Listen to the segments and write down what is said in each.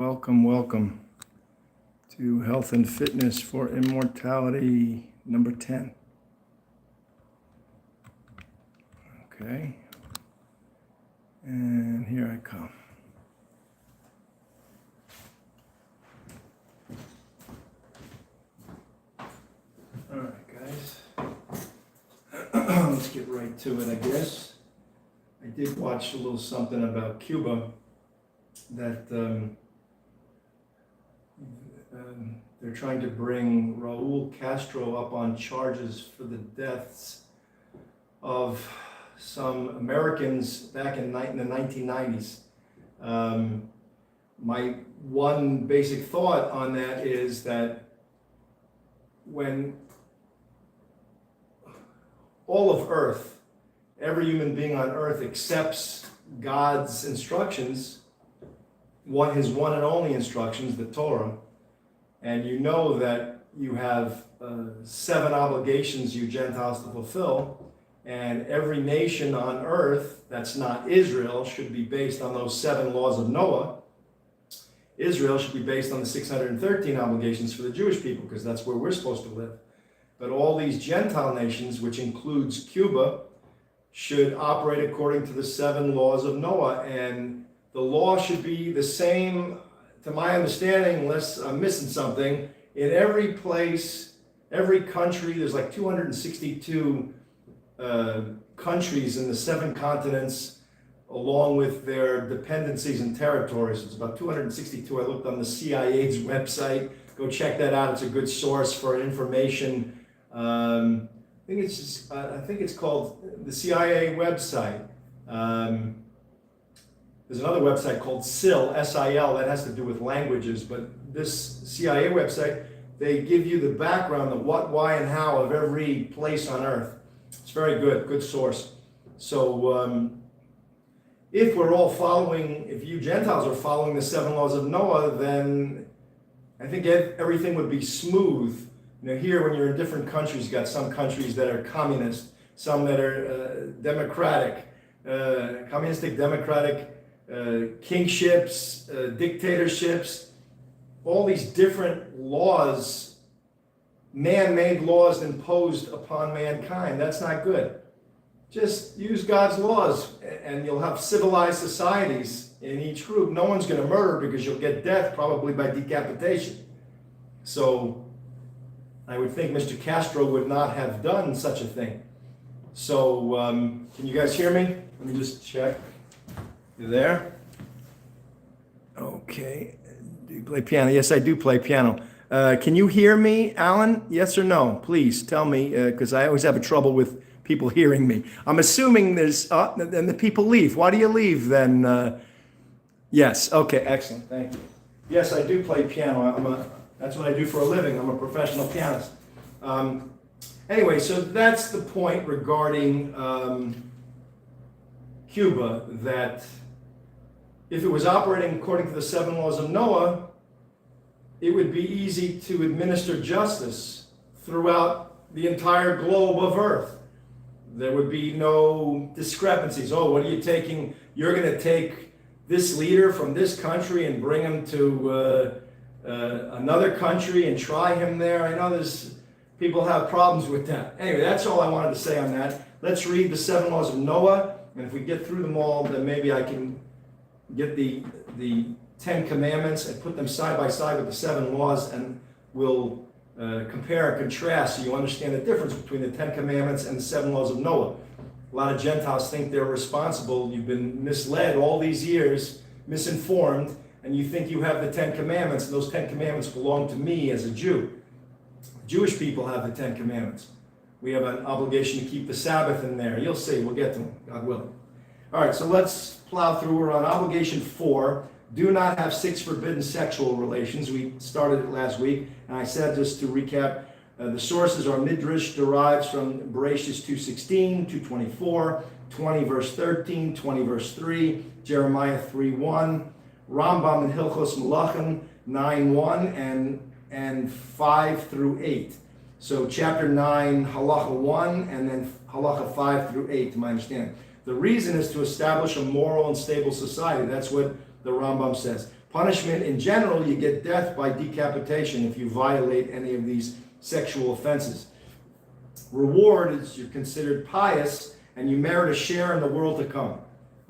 Welcome to Health and Fitness for Immortality number 10. Okay, and here I come. All right, guys, let's get right to it, I guess. I did watch a little something about Cuba that they're trying to bring Raul Castro up on charges for the deaths of some Americans back in the 1990s. My one basic thought on that is that when all of Earth, every human being on Earth accepts God's instructions, his one and only instructions, the Torah, and you know that you have 7 obligations you Gentiles to fulfill, and every nation on earth that's not Israel should be based on those 7 laws of Noah. Israel should be based on the 613 obligations for the Jewish people, because that's where we're supposed to live. But all these Gentile nations, which includes Cuba, should operate according to the 7 laws of Noah, and the law should be the same, to my understanding, unless I'm missing something, in every place, every country. There's like 262 countries in the 7 continents, along with their dependencies and territories. It's about 262. I looked on the CIA's website. Go check that out. It's a good source for information. I think it's called the CIA website. There's another website called SIL, S-I-L, that has to do with languages, but this CIA website, they give you the background, the what, why, and how of every place on earth. It's very good source. So if we're all following, if you Gentiles are following the 7 laws of Noah, then I think everything would be smooth. You know, here when you're in different countries, you've got some countries that are communist, some that are democratic, communistic, democratic, kingships, dictatorships, all these different laws, man-made laws imposed upon mankind. That's not good. Just use God's laws and you'll have civilized societies in each group. No one's going to murder because you'll get death probably by decapitation. So I would think Mr. Castro would not have done such a thing. So can you guys hear me? Let me just check. You there? Okay. Do you play piano? Yes, I do play piano. Can you hear me, Alan? Yes or no? Please tell me, because I always have trouble with people hearing me. I'm assuming there's, and the people leave. Why do you leave then? Yes. Okay. Excellent. Thank you. Yes, I do play piano. That's what I do for a living. I'm a professional pianist. Anyway, so that's the point regarding Cuba, that if it was operating according to the 7 laws of Noah, it would be easy to administer justice throughout the entire globe of Earth. There would be no discrepancies. Oh, what are you taking? You're going to take this leader from this country and bring him to another country and try him there. I know people have problems with that. Anyway, that's all I wanted to say on that. Let's read the 7 laws of Noah, and if we get through them all, then maybe I can get the 10 commandments and put them side by side with the 7 laws, and we'll compare and contrast so you understand the difference between the 10 commandments and the 7 laws of Noah. A lot of Gentiles think they're responsible. You've been misled all these years, misinformed, and you think you have the 10 commandments, and those 10 commandments belong to me as a Jew. Jewish people have the 10 commandments. We have an obligation to keep the Sabbath in there. You'll see, we'll get to them, God willing. All right, so let's plow through. We're on obligation 4. Do not have 6 forbidden sexual relations. We started it last week, and I said, just to recap, the sources are Midrash derives from Bereshis 2:16, 2:24, 20 verse 13, 20 verse 3, Jeremiah 3:1, Rambam in Hilchos Melachim 9:1 and 5 through 8. So chapter 9, halacha 1, and then halacha 5 through 8, to my understanding. The reason is to establish a moral and stable society. That's what the Rambam says. Punishment in general, you get death by decapitation if you violate any of these sexual offenses. Reward is you're considered pious and you merit a share in the world to come.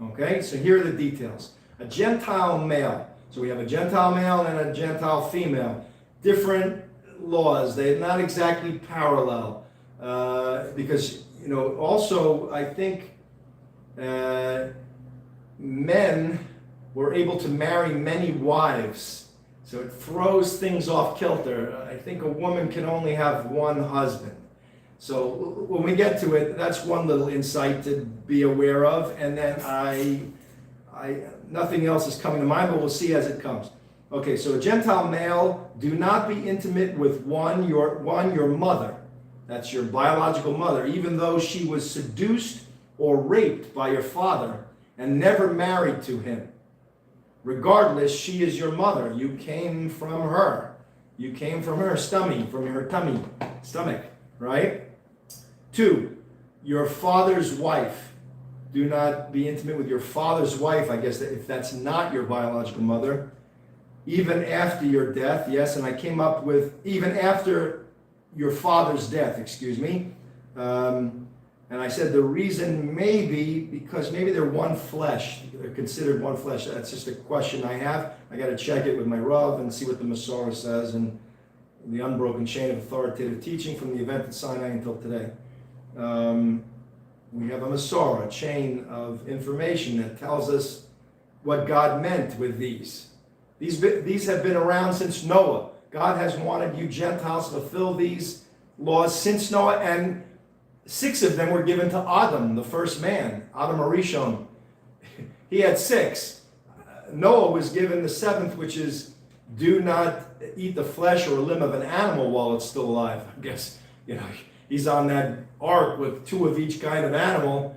Okay, so here are the details. A Gentile male. So we have a Gentile male and a Gentile female. Different laws. They're not exactly parallel. Because, also I think men were able to marry many wives. So it throws things off kilter. I think a woman can only have one husband. So when we get to it, that's one little insight to be aware of. And then nothing else is coming to mind, but we'll see as it comes. Okay, so a Gentile male, do not be intimate with your mother. That's your biological mother, even though she was seduced or raped by your father and never married to him. Regardless, she is your mother. You came from her. You came from her stomach, right? 2, your father's wife. Do not be intimate with your father's wife, I guess, if that's not your biological mother. Even after your death, yes, and I came up with even after your father's death, and I said the reason may be because maybe they're one flesh. They're considered one flesh. That's just a question I have. I got to check it with my Rav and see what the Messorah says in the Unbroken Chain of Authoritative Teaching from the event at Sinai until today. We have a Messorah, a chain of information that tells us what God meant with these. These have been around since Noah. God has wanted you Gentiles to fulfill these laws since Noah, and 6 of them were given to Adam, the first man, Adam Arishon. He had 6. Noah was given the 7th, which is do not eat the flesh or a limb of an animal while it's still alive. I guess, he's on that ark with 2 of each kind of animal.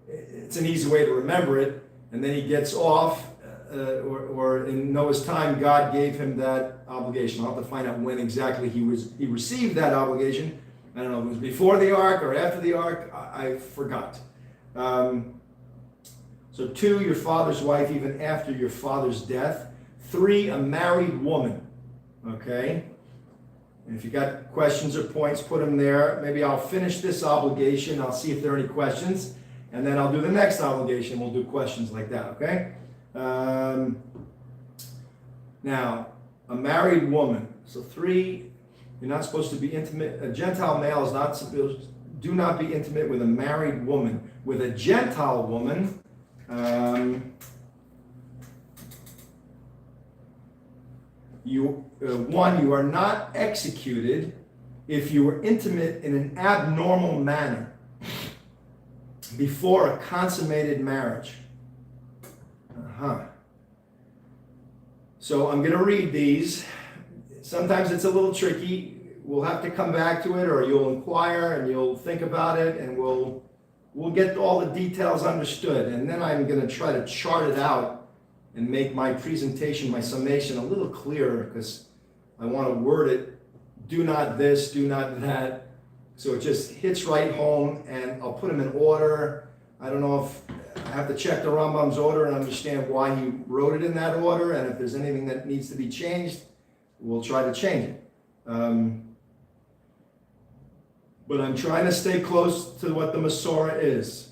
It's an easy way to remember it. And then he gets off, or in Noah's time, God gave him that obligation. I'll have to find out when exactly he received that obligation. I don't know if it was before the ark or after the ark. I forgot. So 2, your father's wife, even after your father's death. 3, a married woman. Okay? And if you got questions or points, put them there. Maybe I'll finish this obligation. I'll see if there are any questions. And then I'll do the next obligation. We'll do questions like that. Okay? Now, a married woman. So 3, you're not supposed to be intimate. A Gentile male is not supposed. Do not be intimate with a married woman. With a Gentile woman, you are not executed if you were intimate in an abnormal manner before a consummated marriage. So I'm going to read these. Sometimes it's a little tricky. We'll have to come back to it, or you'll inquire and you'll think about it, and we'll get all the details understood. And then I'm going to try to chart it out and make my presentation, my summation a little clearer, because I want to word it, do not this, do not that. So it just hits right home, and I'll put them in order. I don't know if I have to check the Rambam's order and understand why he wrote it in that order, and if there's anything that needs to be changed, we'll try to change it. But I'm trying to stay close to what the Messorah is.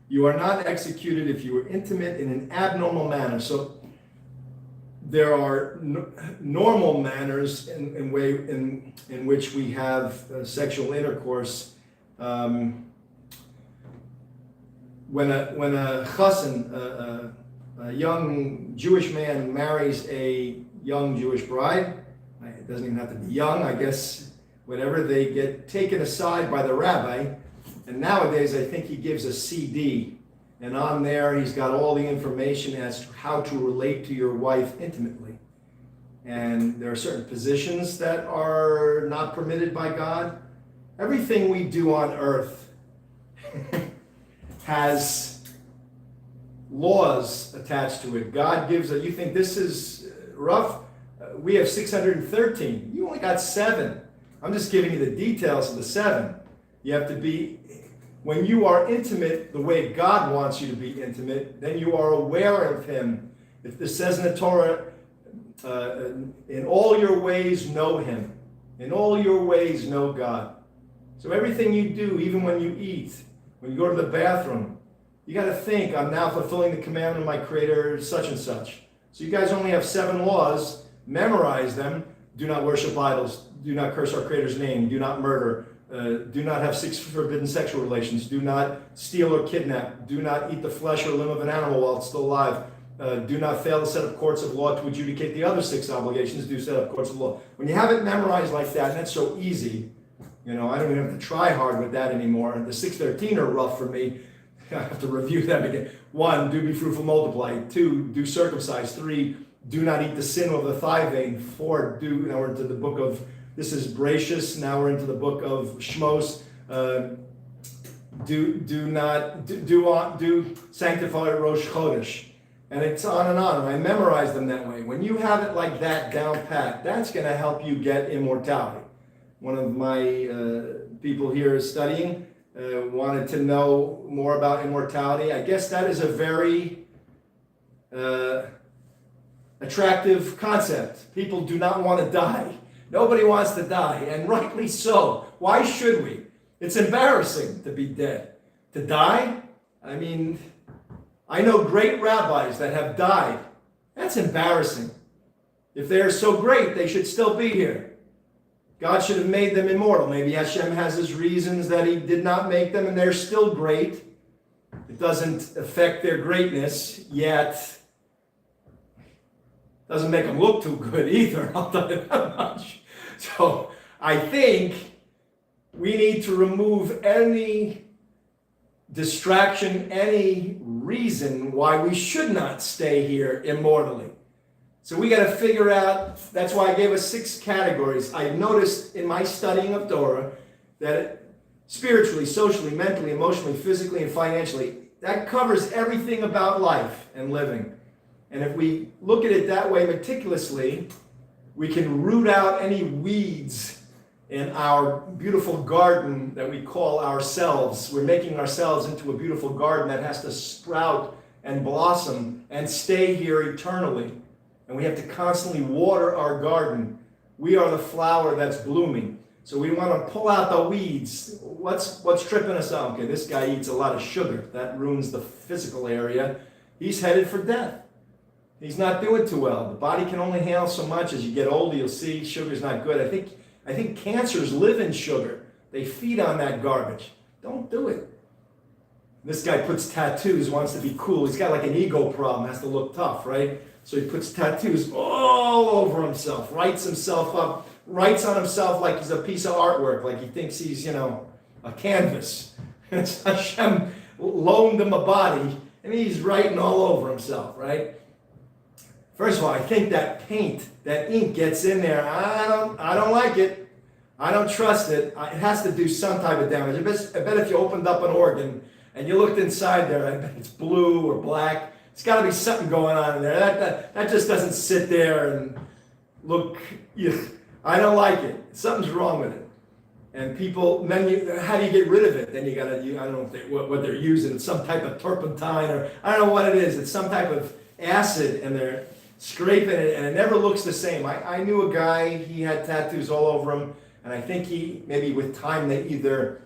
You are not executed if you were intimate in an abnormal manner. So there are normal manners in which we have sexual intercourse. When a chassan, a young Jewish man, marries a young Jewish bride, it doesn't even have to be young, I guess, whatever, they get taken aside by the rabbi. And nowadays, I think he gives a CD. And on there, he's got all the information as to how to relate to your wife intimately. And there are certain positions that are not permitted by God. Everything we do on earth has laws attached to it. God gives you think this is rough? We have 613. You only got 7. I'm just giving you the details of the 7. You have to be, when you are intimate the way God wants you to be intimate, then you are aware of Him It says in the Torah, in all your ways know him. In all your ways know God. So everything you do, even when you eat, when you go to the bathroom, you got to think, I'm now fulfilling the commandment of my Creator, such and such. So you guys only have 7 laws. Memorize them. Do not worship idols. Do not curse our Creator's name. Do not murder. Do not have 6 forbidden sexual relations. Do not steal or kidnap. Do not eat the flesh or limb of an animal while it's still alive. Do not fail to set up courts of law to adjudicate the other 6 obligations. Do set up courts of law. When you have it memorized like that, and that's so easy, I don't even have to try hard with that anymore. The 613 are rough for me. I have to review them again. 1, do be fruitful, multiply. 2, do circumcise. 3, do not eat the sin of the thigh vein. 4, now we're into the book of, this is Bracious, now we're into the book of Shmos. Do sanctify Rosh Chodesh. And it's on and on. And I memorize them that way. When you have it like that down pat, that's going to help you get immortality. One of my people here is studying, wanted to know more about immortality. I guess that is a very attractive concept. People do not want to die. Nobody wants to die, and rightly so. Why should we? It's embarrassing to be dead. To die? I mean, I know great rabbis that have died. That's embarrassing. If they are so great, they should still be here. God should have made them immortal. Maybe Hashem has his reasons that he did not make them, and they're still great. It doesn't affect their greatness, yet doesn't make them look too good either, I'll tell you that much. So I think we need to remove any distraction, any reason why we should not stay here immortally. So we got to figure out, that's why I gave us 6 categories. I noticed in my studying of Torah that spiritually, socially, mentally, emotionally, physically, and financially, that covers everything about life and living. And if we look at it that way meticulously, we can root out any weeds in our beautiful garden that we call ourselves. We're making ourselves into a beautiful garden that has to sprout and blossom and stay here eternally. And we have to constantly water our garden. We are the flower that's blooming. So we want to pull out the weeds. What's tripping us out? Okay, this guy eats a lot of sugar. That ruins the physical area. He's headed for death. He's not doing too well. The body can only handle so much. As you get older, you'll see sugar's not good. I think cancers live in sugar. They feed on that garbage. Don't do it. This guy puts tattoos, wants to be cool. He's got like an ego problem, has to look tough, right? So he puts tattoos all over himself, writes himself up, writes on himself like he's a piece of artwork, like he thinks he's, a canvas. Hashem loaned him a body, and he's writing all over himself, right? First of all, I think that paint, that ink gets in there. I don't like it. I don't trust it. It has to do some type of damage. I bet if you opened up an organ and you looked inside there, I bet it's blue or black. It's got to be something going on in there. That just doesn't sit there and look. I don't like it. Something's wrong with it. And people, how do you get rid of it? Then you got to, I don't know what they're using. It's some type of turpentine, or I don't know what it is. It's some type of acid, and they're scraping it, and it never looks the same. I knew a guy, he had tattoos all over him, and I think maybe with time, they either,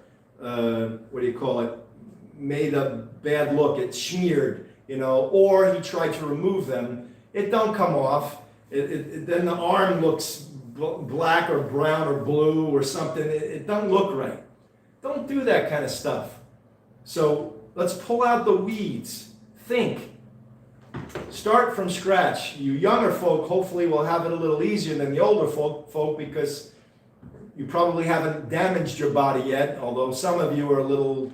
made a bad look, it smeared, or he tried to remove them. It don't come off. Then the arm looks black or brown or blue or something. It don't look right. Don't do that kind of stuff. So let's pull out the weeds. Think. Start from scratch. You younger folk hopefully will have it a little easier than the older folk because you probably haven't damaged your body yet, although some of you are a little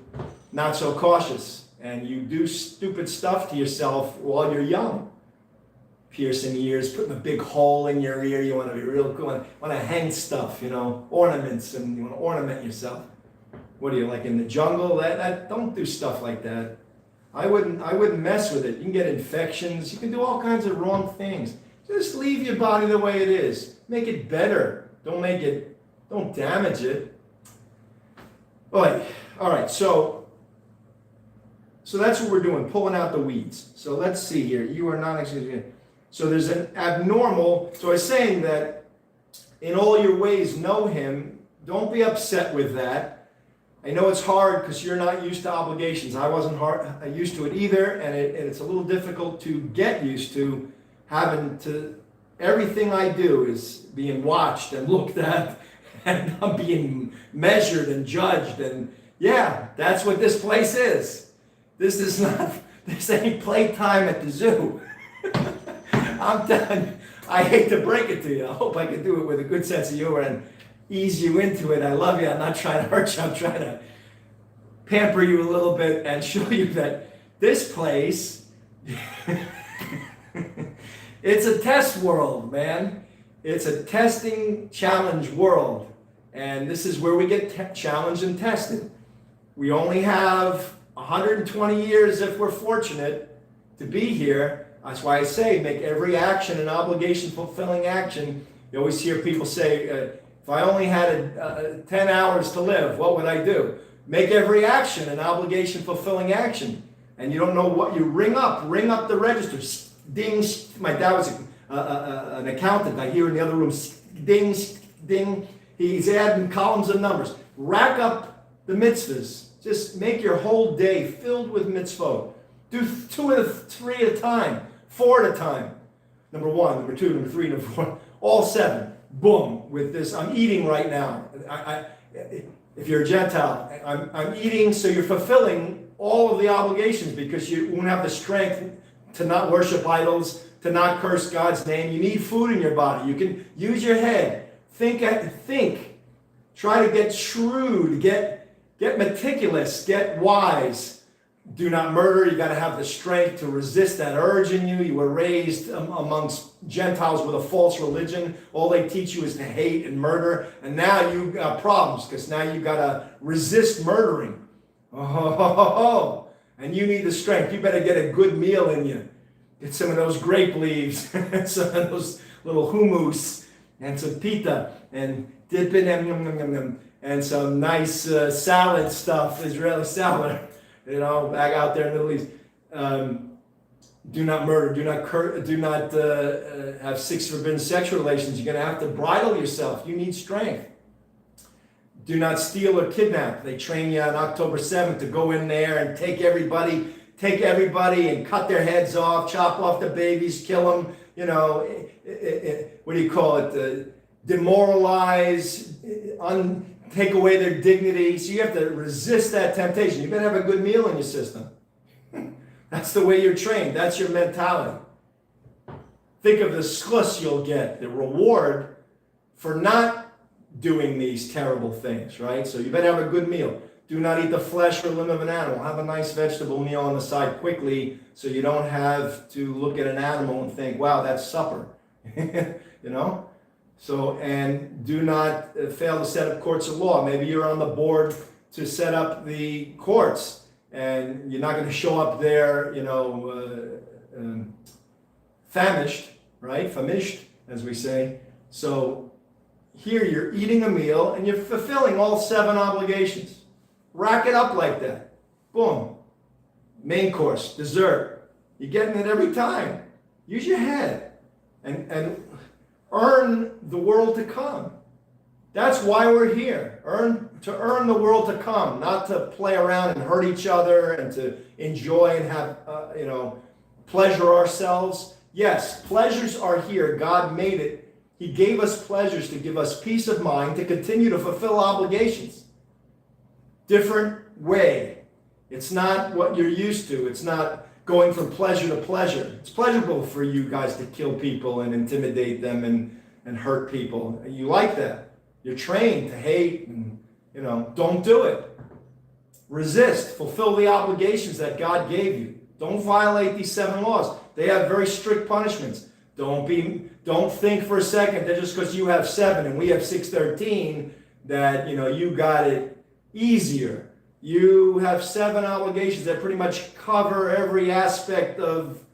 not so cautious, and you do stupid stuff to yourself while you're young. Piercing ears, putting a big hole in your ear, you want to be real cool, want to hang stuff, ornaments, and you want to ornament yourself. What are you, like in the jungle? Don't do stuff like that. I wouldn't mess with it. You can get infections. You can do all kinds of wrong things. Just leave your body the way it is. Make it better. Don't damage it. All right. So So that's what we're doing, pulling out the weeds. So let's see here. You are not actually. So there's an abnormal. So I was saying that in all your ways know him. Don't be upset with that. I know it's hard because you're not used to obligations. I wasn't used to it either, and it's a little difficult to get used to having to. Everything I do is being watched and looked at, and I'm being measured and judged. And yeah, that's what this place is. This ain't playtime at the zoo. I'm done. I hate to break it to you. I hope I can do it with a good sense of humor and ease you into it. I love you. I'm not trying to hurt you. I'm trying to pamper you a little bit and show you that this place, it's a test world, man. It's a testing, challenge world. And this is where we get challenged and tested. We only have 120 years if we're fortunate to be here. That's why I say make every action an obligation fulfilling action. You always hear people say, if I only had 10 hours to live, what would I do? Make every action an obligation fulfilling action. And you don't know what you ring up the register. Ding. My dad was an accountant. I hear in the other room, ding, ding. He's adding columns of numbers. Rack up the mitzvahs. Just make your whole day filled with mitzvot. Do 2 or 3 at a time, 4 at a time. Number 1, number 2, number 3, number 4, all 7. Boom, with this. I'm eating right now. If you're a Gentile, I'm eating, so you're fulfilling all of the obligations because you won't have the strength to not worship idols, to not curse God's name. You need food in your body. You can use your head. Think. Try to get shrewd, get meticulous, get wise. Do not murder. You got to have the strength to resist that urge in you. You were raised amongst Gentiles with a false religion. All they teach you is to hate and murder. And now you got problems because now you got to resist murdering. Oh, and you need the strength. You better get a good meal in you. Get some of those grape leaves, and some of those little hummus, and some pita, and dip in them, and some nice salad stuff, Israeli salad. Back out there in the Middle East. Do not murder. Do not have 6 forbidden sexual relations. You're going to have to bridle yourself. You need strength. Do not steal or kidnap. They train you on October 7th to go in there and take everybody and cut their heads off, chop off the babies, kill them. What do you call it? Demoralize, take away their dignity. So you have to resist that temptation. You better have a good meal in your system. That's the way you're trained. That's your mentality. Think of the schus you'll get, the reward for not doing these terrible things, right? So you better have a good meal. Do not eat the flesh or limb of an animal. Have a nice vegetable meal on the side quickly so you don't have to look at an animal and think, wow, that's supper. So, and do not fail to set up courts of law. Maybe you're on the board to set up the courts, and you're not going to show up there, famished, right? Famished, as we say. So here you're eating a meal, and you're fulfilling all 7 obligations. Rack it up like that. Boom. Main course, dessert. You're getting it every time. Use your head. And earn the world to come. That's why we're here. To earn the world to come, not to play around and hurt each other and to enjoy and have, pleasure ourselves. Yes, pleasures are here. God made it. He gave us pleasures to give us peace of mind, to continue to fulfill obligations. Different way. It's not what you're used to. It's not going from pleasure to pleasure. It's pleasurable for you guys to kill people and intimidate them and hurt people. You like that. You're trained to hate and, don't do it. Resist. Fulfill the obligations that God gave you. Don't violate these 7 laws. They have very strict punishments. Don't think for a second that just because you have 7 and we have 613 that, you got it easier. You have 7 obligations that pretty much cover every aspect of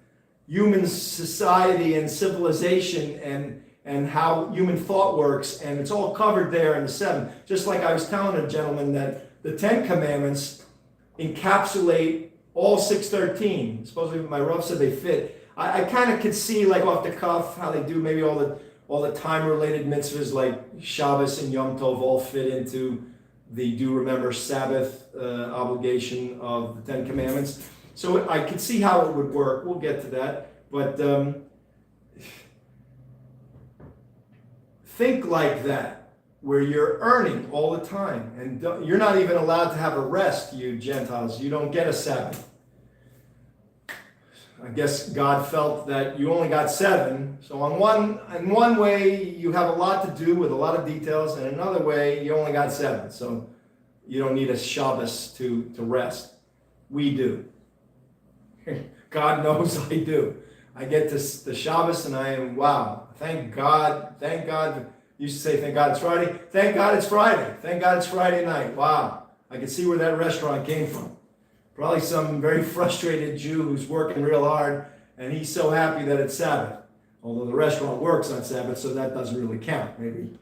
human society and civilization and how human thought works, and it's all covered there in the 7. Just like I was telling a gentleman that the 10 Commandments encapsulate all 613. Supposedly my Rav said they fit. I kind of could see like off the cuff how they do maybe all the time-related mitzvahs like Shabbos and Yom Tov all fit into the do remember Sabbath obligation of the Ten Commandments. So I could see how it would work. We'll get to that. But think like that, where you're earning all the time. And you're not even allowed to have a rest, you Gentiles. You don't get a Sabbath. I guess God felt that you only got 7. So in one way, you have a lot to do with a lot of details, and another way, you only got 7. So you don't need a Shabbos to rest. We do. God knows I do. I get to the Shabbos and I am, wow, thank God. You used to say, thank God it's Friday. Thank God it's Friday. Thank God it's Friday night. Wow. I can see where that restaurant came from. Probably some very frustrated Jew who's working real hard, and he's so happy that it's Sabbath. Although the restaurant works on Sabbath, so that doesn't really count. Maybe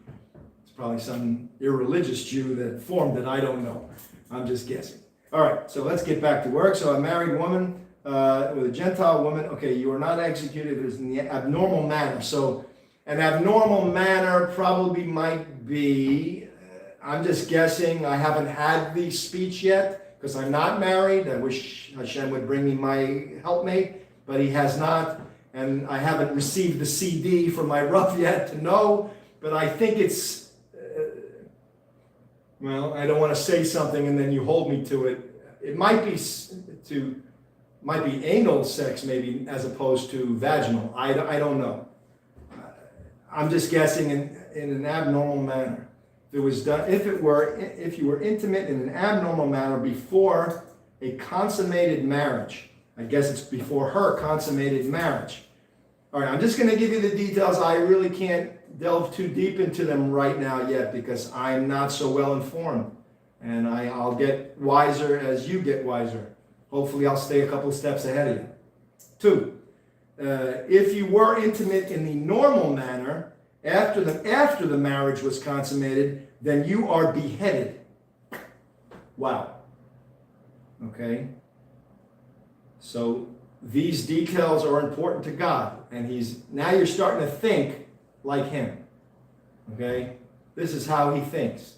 it's probably some irreligious Jew that formed it. I don't know. I'm just guessing. All right, so let's get back to work. So a married woman with a Gentile woman, okay, you are not executed in the abnormal manner. So an abnormal manner probably might be, I'm just guessing, I haven't had the speech yet, because I'm not married. I wish Hashem would bring me my helpmate, but he has not. And I haven't received the CD from my Rav yet to know, but I think it's, well, I don't want to say something and then you hold me to it. It might be anal sex maybe as opposed to vaginal. I don't know. I'm just guessing in an abnormal manner. It was done if you were intimate in an abnormal manner before a consummated marriage. I guess it's before her consummated marriage. All right, I'm just going to give you the details. I really can't delve too deep into them right now yet because I'm not so well informed, and I'll get wiser as you get wiser. Hopefully, I'll stay a couple of steps ahead of you. 2, if you were intimate in the normal manner. After the marriage was consummated, then you are beheaded. Wow. Okay. So these details are important to God, and now you're starting to think like him. Okay? This is how he thinks.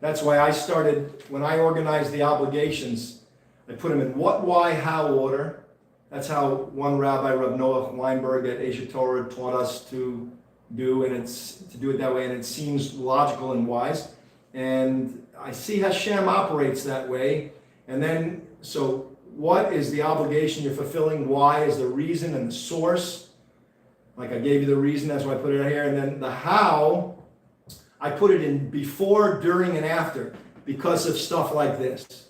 That's why I started, when I organized the obligations, I put them in what, why, how order. That's how one rabbi, Rav Noah Weinberg at Asia Torah, taught us to do, and it's to do it that way, and it seems logical and wise. And I see Hashem operates that way. And then, so what is the obligation you're fulfilling? Why is the reason and the source? Like I gave you the reason, that's why I put it out here. And then the how, I put it in before, during, and after because of stuff like this.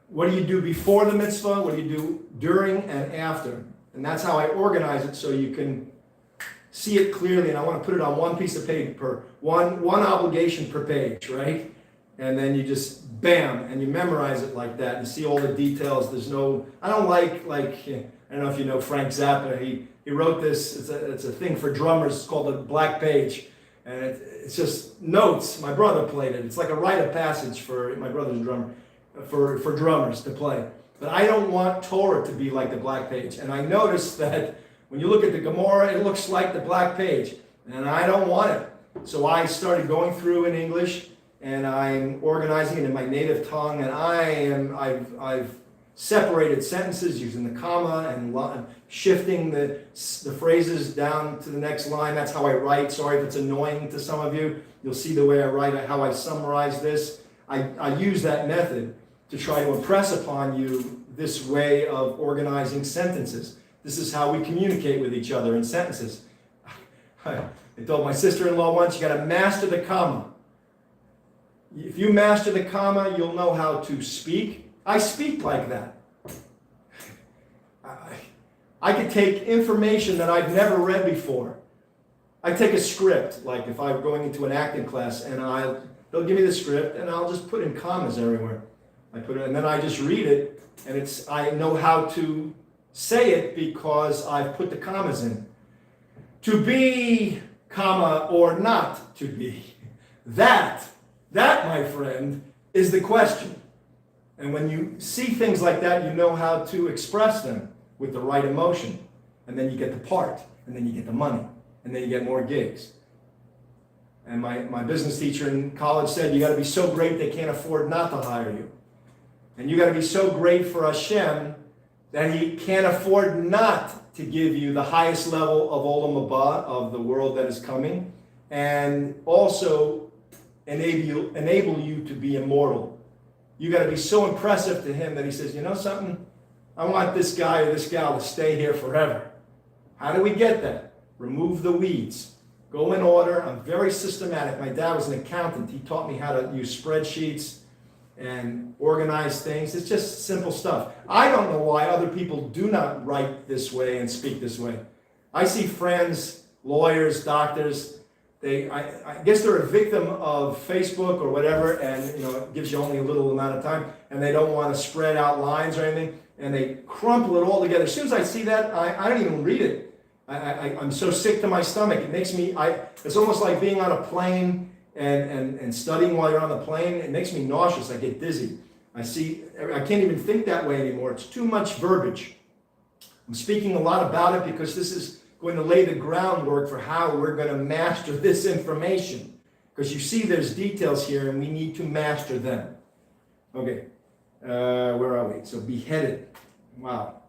What do you do before the mitzvah? What do you do during and after? And that's how I organize it so you can see it clearly. And I want to put it on one piece of paper, one obligation per page, right? And then you just, bam, and you memorize it like that and see all the details. I don't like, I don't know if you know Frank Zappa. He wrote this, it's a thing for drummers. It's called the Black Page. And it's just notes. My brother played it. It's like a rite of passage for my brother's drummer. For drummers to play. But I don't want Torah to be like the Black Page. And I noticed that when you look at the Gemara, it looks like the Black Page. And I don't want it. So I started going through in English, and I'm organizing it in my native tongue, and I've separated sentences using the comma and shifting the phrases down to the next line. That's how I write. Sorry if it's annoying to some of you. You'll see the way I write, how I summarize this. I use that method to try to impress upon you this way of organizing sentences. This is how we communicate with each other in sentences. I told my sister-in-law once, you got to master the comma. If you master the comma, you'll know how to speak. I speak like that. I could take information that I've never read before. I take a script, like if I'm going into an acting class, and they'll give me the script, and I'll just put in commas everywhere. And then I just read it, and I know how to say it because I've put the commas in. To be, comma, or not to be. That, my friend, is the question. And when you see things like that, you know how to express them with the right emotion. And then you get the part, and then you get the money, and then you get more gigs. And my business teacher in college said, you got to be so great they can't afford not to hire you. And you got to be so great for Hashem that he can't afford not to give you the highest level of Olam Haba, of the world that is coming, and also enable you to be immortal. You got to be so impressive to him that he says, you know something? I want this guy or this gal to stay here forever. How do we get that? Remove the weeds. Go in order. I'm very systematic. My dad was an accountant. He taught me how to use spreadsheets and organize things. It's just simple stuff. I don't know why other people do not write this way and speak this way. I see friends, lawyers, doctors, I guess they're a victim of Facebook or whatever, and it gives you only a little amount of time, and they don't want to spread out lines or anything, and they crumple it all together. As soon as I see that, I don't even read it. I'm so sick to my stomach. It makes me, it's almost like being on a plane and studying while you're on the plane. It makes me nauseous. I get dizzy. I can't even think that way anymore. It's too much verbiage. I'm speaking a lot about it because this is going to lay the groundwork for how we're going to master this information. Because you see there's details here and we need to master them. Okay, where are we? So beheaded. Wow.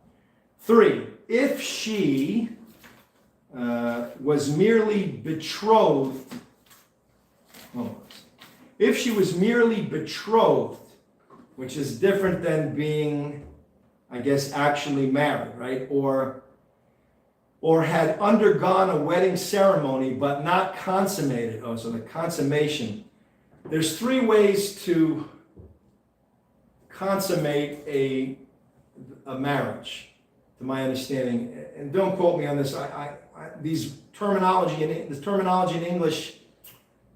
3, if she was merely betrothed, if she was merely betrothed, which is different than being, I guess, actually married, right? Or had undergone a wedding ceremony but not consummated. Oh, so the consummation. There's 3 ways to consummate a marriage, to my understanding. And don't quote me on this. This terminology in English,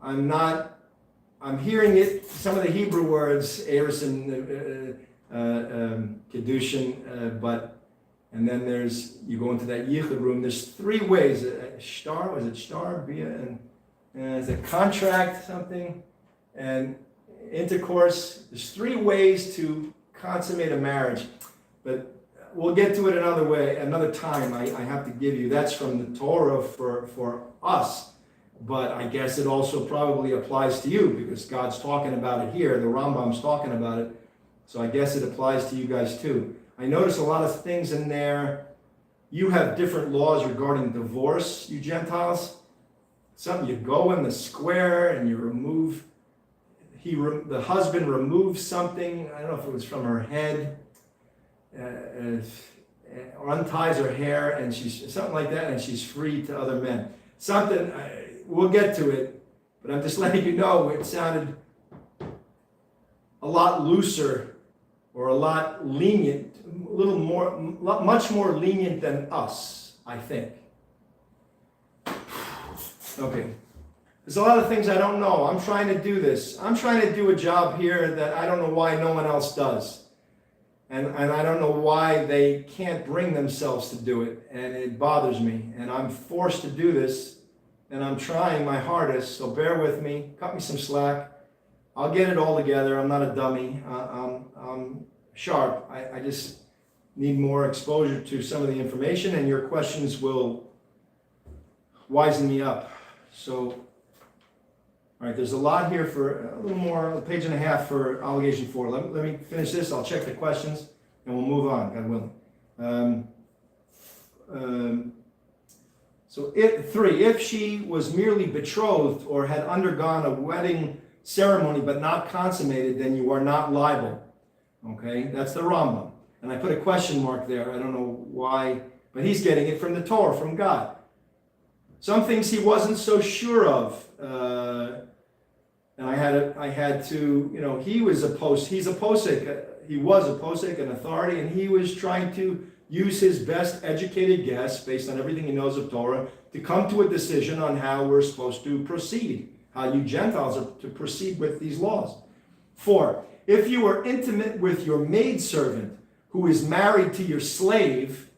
I'm hearing it, some of the Hebrew words, eris and kedushin, and then you go into that yichud room, there's 3 ways. Shtar, was it shtar? Bia, and is it contract, something? And intercourse. There's 3 ways to consummate a marriage. But we'll get to it another time. I have to give you. That's from the Torah for us. But I guess it also probably applies to you because God's talking about it here. The Rambam's talking about it. So I guess it applies to you guys too. I notice a lot of things in there. You have different laws regarding divorce, you Gentiles. Something you go in the square and you remove, the husband removes something, I don't know if it was from her head, or unties her hair, and she's something like that, and she's free to other men. Something, we'll get to it, but I'm just letting you know it sounded a lot looser or a lot lenient, much more lenient than us, I think. Okay. There's a lot of things I don't know. I'm trying to do this. I'm trying to do a job here that I don't know why no one else does. And I don't know why they can't bring themselves to do it. And it bothers me. And I'm forced to do this. And I'm trying my hardest. So bear with me. Cut me some slack. I'll get it all together. I'm not a dummy. I'm sharp. I just need more exposure to some of the information. And your questions will wisen me up. So, all right, there's a lot here for a little more, a page and a half for allegation 4. Let me finish this. I'll check the questions, and we'll move on, God willing. So 3, if she was merely betrothed or had undergone a wedding ceremony but not consummated, then you are not liable. Okay, that's the Rambam. And I put a question mark there. I don't know why, but he's getting it from the Torah, from God. Some things he wasn't so sure of. And I had to, he's a Poseik. He was a Poseik, an authority, and he was trying to use his best educated guess, based on everything he knows of Torah, to come to a decision on how we're supposed to proceed, how you Gentiles are to proceed with these laws. 4, if you are intimate with your maidservant who is married to your slave,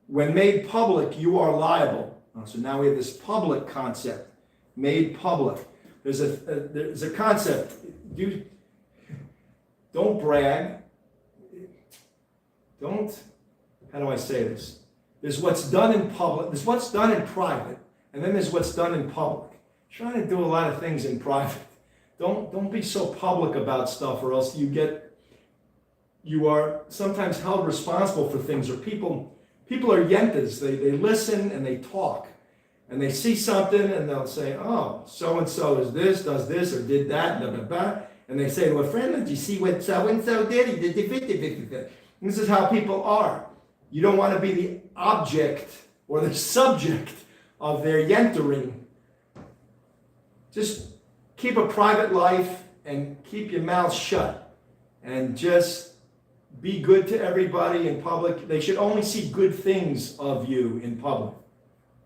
when made public, you are liable. So now we have this public concept, made public. There's a concept. Do Don't brag. Don't, how do I say this? There's what's done in public, there's what's done in private, and then there's what's done in public. Trying to do a lot of things in private. Don't be so public about stuff, or else you are sometimes held responsible for things, or people are yentas. They listen and they talk. And they see something and they'll say, oh, so-and-so does this, or did that, blah, blah, blah. And they say to a friend, did you see what so-and-so did? He did this. This is how people are. You don't want to be the object or the subject of their yentering. Just keep a private life and keep your mouth shut. And just be good to everybody in public. They should only see good things of you in public.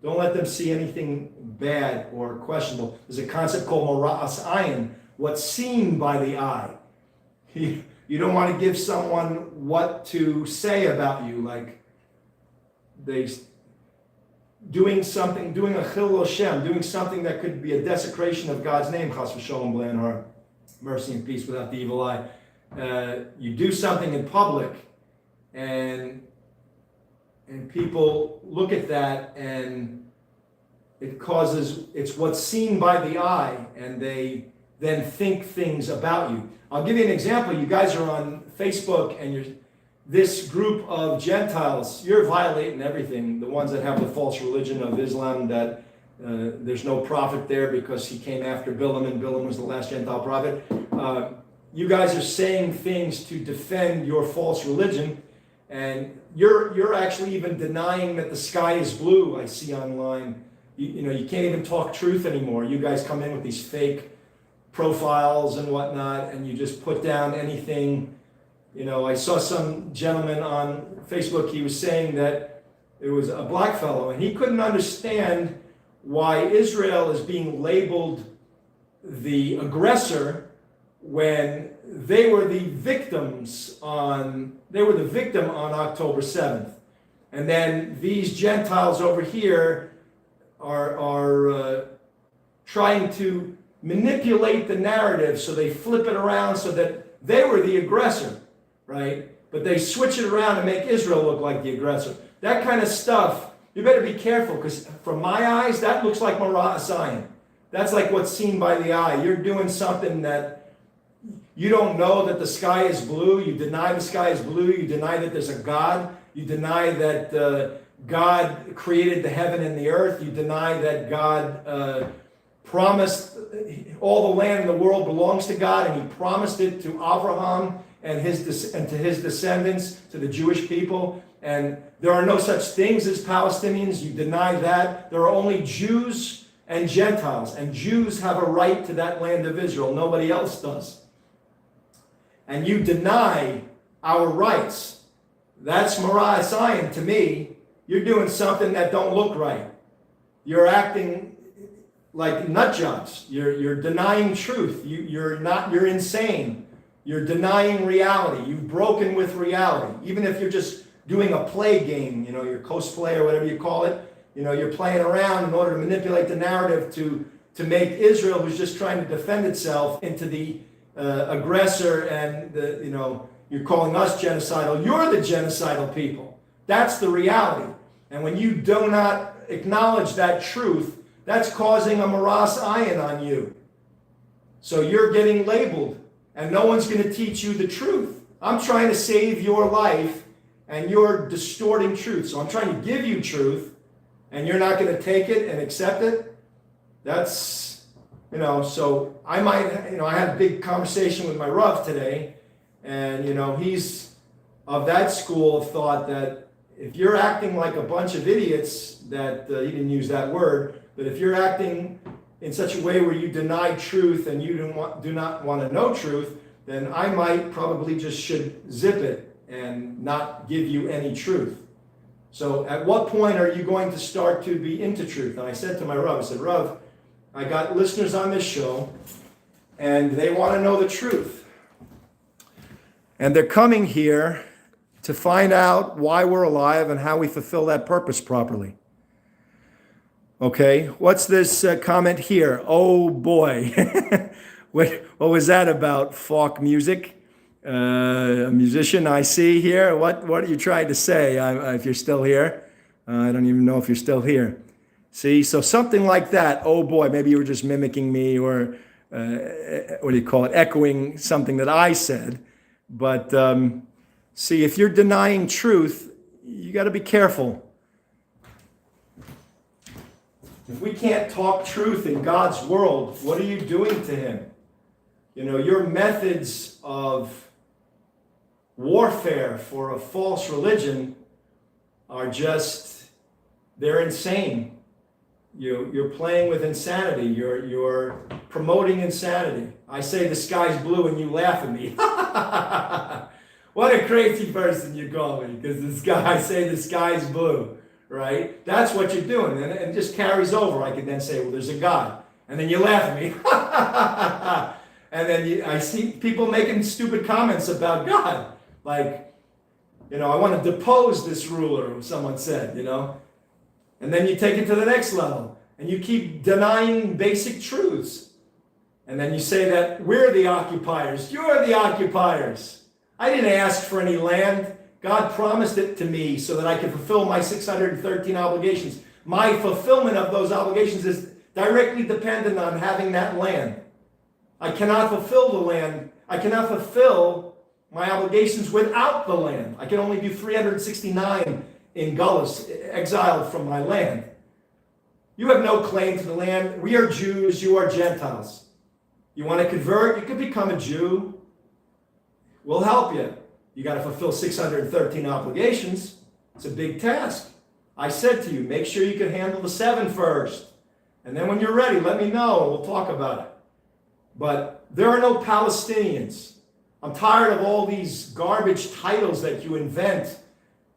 Don't let them see anything bad or questionable. There's a concept called Mora'as Ayin, what's seen by the eye. You don't want to give someone what to say about you, like doing a chilul Hashem, doing something that could be a desecration of God's name, chas v'sholom, b'lein har, mercy and peace without the evil eye. You do something in public, and people look at that, and it's what's seen by the eye, and they then think things about you. I'll give you an example. You guys are on Facebook, and this group of Gentiles, you're violating everything. The ones that have the false religion of Islam, that there's no prophet there because he came after Bilam, and Bilam was the last Gentile prophet. You guys are saying things to defend your false religion, and you're actually even denying that the sky is blue. I see online. You can't even talk truth anymore. You guys come in with these fake profiles and whatnot, and you just put down anything. I saw some gentleman on Facebook, he was saying that it was a black fellow, and he couldn't understand why Israel is being labeled the aggressor when they were the victim on October 7th. And then these Gentiles over here are trying to manipulate the narrative, so they flip it around so that they were the aggressor, right? But they switch it around and make Israel look like the aggressor. That kind of stuff, you better be careful, because from my eyes, that looks like Mora'as Ayin. That's like what's seen by the eye. You're doing something that you don't know, that the sky is blue. You deny the sky is blue. You deny that there's a God. You deny that God created the heaven and the earth. You deny that God promised all the land in the world belongs to God, and he promised it to Abraham and to his descendants, to the Jewish people. And there are no such things as Palestinians. You deny that. There are only Jews and Gentiles, and Jews have a right to that land of Israel. Nobody else does. And you deny our rights. That's Mora'as Ayin to me. You're doing something that don't look right. You're acting like nut jobs. You're denying truth. You're insane. You're denying reality. You've broken with reality. Even if you're just doing a play game, your cosplay or whatever you call it, you're playing around in order to manipulate the narrative to make Israel, who's just trying to defend itself, into the aggressor, and you're calling us genocidal. You're the genocidal people. That's the reality. And when you do not acknowledge that truth, that's causing a Mora'as Ayin on you. So you're getting labeled, and no one's going to teach you the truth. I'm trying to save your life, and you're distorting truth. So I'm trying to give you truth, and you're not going to take it and accept it. That's, so I might, I had a big conversation with my Rav today, and, he's of that school of thought that if you're acting like a bunch of idiots, that he didn't use that word, but if you're acting in such a way where you deny truth and you do not want to know truth, then I might probably just should zip it and not give you any truth. So at what point are you going to start to be into truth? And I said to my Rav, I said, Rav, I got listeners on this show, and they want to know the truth. And they're coming here to find out why we're alive and how we fulfill that purpose properly. Okay, what's this comment here? Oh boy, what was that about? Folk music? A musician I see here. What are you trying to say? If you're still here, I don't even know if you're still here. See, so something like that. Oh boy, maybe you were just mimicking me, or what do you call it? Echoing something that I said. But see, if you're denying truth, you got to be careful. If we can't talk truth in God's world, what are you doing to him? You know, your methods of warfare for a false religion are just, they're insane. You're playing with insanity. You're promoting insanity. I say the sky's blue and you laugh at me. What a crazy person you call me, because I say the sky's blue. Right? That's what you're doing. And it just carries over. I could then say, well, there's a God. And then you laugh at me. And then I see people making stupid comments about God. Like, you know, I want to depose this ruler, someone said, you know. And then you take it to the next level. And you keep denying basic truths. And then you say that we're the occupiers. You're the occupiers. I didn't ask for any land. God promised it to me so that I could fulfill my 613 obligations. My fulfillment of those obligations is directly dependent on having that land. I cannot fulfill the land. I cannot fulfill my obligations without the land. I can only do 369 in Gullus, exiled from my land. You have no claim to the land. We are Jews. You are Gentiles. You want to convert? You can become a Jew. We'll help you. You got to fulfill 613 obligations. It's a big task. I said to you, make sure you can handle the 7 first. And then when you're ready, let me know. We'll talk about it. But there are no Palestinians. I'm tired of all these garbage titles that you invent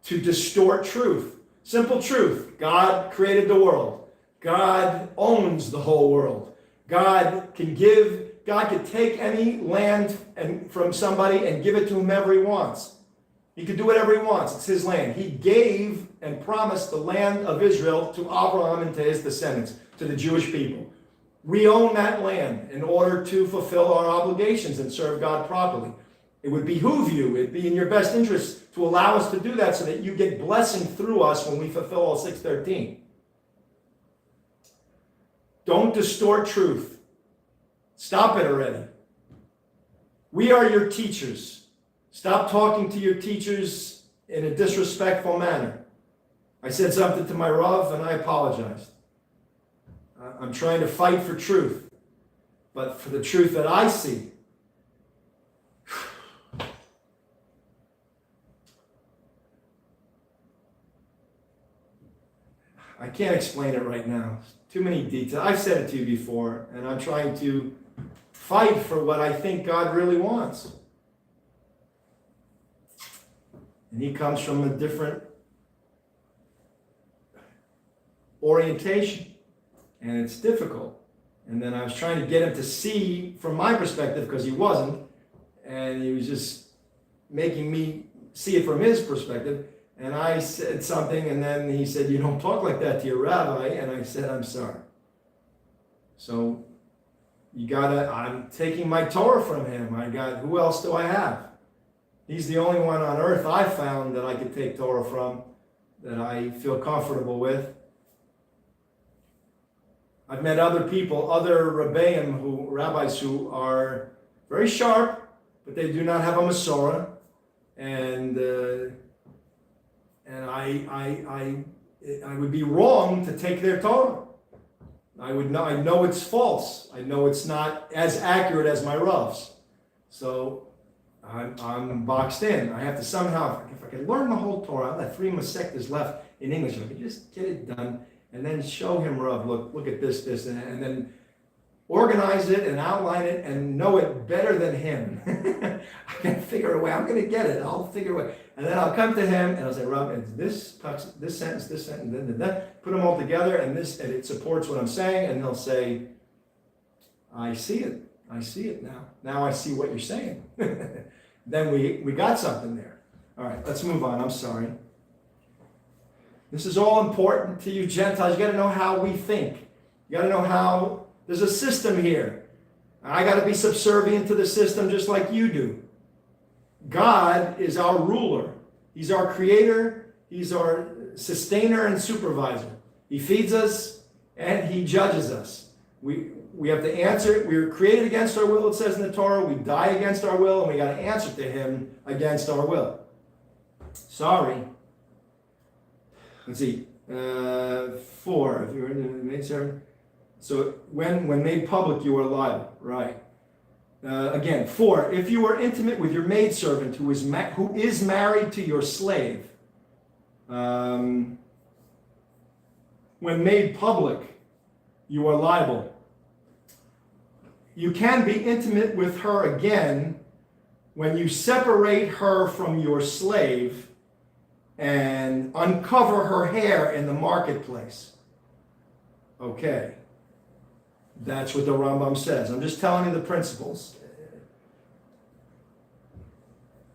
to distort truth. Simple truth. God created the world. God owns the whole world. God can take any land from somebody and give it to whomever he wants. He can do whatever he wants. It's his land. He gave and promised the land of Israel to Abraham and to his descendants, to the Jewish people. We own that land in order to fulfill our obligations and serve God properly. It would behoove you, it'd be in your best interest to allow us to do that so that you get blessing through us when we fulfill all 613. Don't distort truth. Stop it already. We are your teachers. Stop talking to your teachers in a disrespectful manner. I said something to my Rav and I apologized. I'm trying to fight for truth, but for the truth that I see. I can't explain it right now. Too many details. I've said it to you before, and I'm trying to fight for what I think God really wants. And he comes from a different orientation, and it's difficult. And then I was trying to get him to see from my perspective, because he wasn't, and he was just making me see it from his perspective. And I said something, and then he said, "You don't talk like that to your rabbi." And I said, "I'm sorry." So I'm taking my Torah from him. Who else do I have? He's the only one on earth I found that I could take Torah from, that I feel comfortable with. I've met other people, other rabbis who are very sharp, but they do not have a Messorah. And I would be wrong to take their Torah. I know it's false. I know it's not as accurate as my Rav's. So I'm boxed in. I have to somehow, if I can learn the whole Torah, I have 3 Masechtas left in English. I could just get it done and then show him, Rav, look at this, and then organize it and outline it and know it better than him. I can figure a way. I'm going to get it. I'll figure a way. And then I'll come to him and I'll say, Rav, it's this sentence, put them all together, and it supports what I'm saying. And he'll say, I see it now. Now I see what you're saying. Then we got something there. All right, let's move on. I'm sorry. This is all important to you Gentiles. You got to know how we think. You got to know how there's a system here. I got to be subservient to the system just like you do. God is our ruler. He's our creator. He's our sustainer and supervisor. He feeds us and he judges us. We have to answer. We were created against our will, it says in the Torah. We die against our will, and we got to answer to him against our will. Sorry. Let's see. 4. If you're in the maid servant. So when made public, you are liable. Right. Again, 4. If you are intimate with your maidservant who is married to your slave, when made public, you are liable. You can be intimate with her again when you separate her from your slave and uncover her hair in the marketplace. Okay. That's what the Rambam says. I'm just telling you the principles.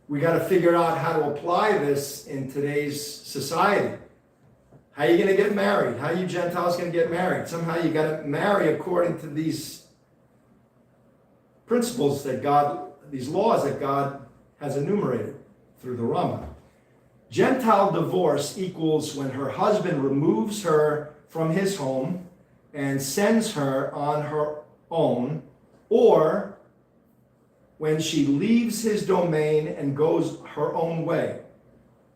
We got to figure out how to apply this in today's society. How are you going to get married? How are you Gentiles going to get married? Somehow you got to marry according to these principles that God, these laws that God has enumerated through the Rambam. Gentile divorce equals when her husband removes her from his home and sends her on her own, or when she leaves his domain and goes her own way.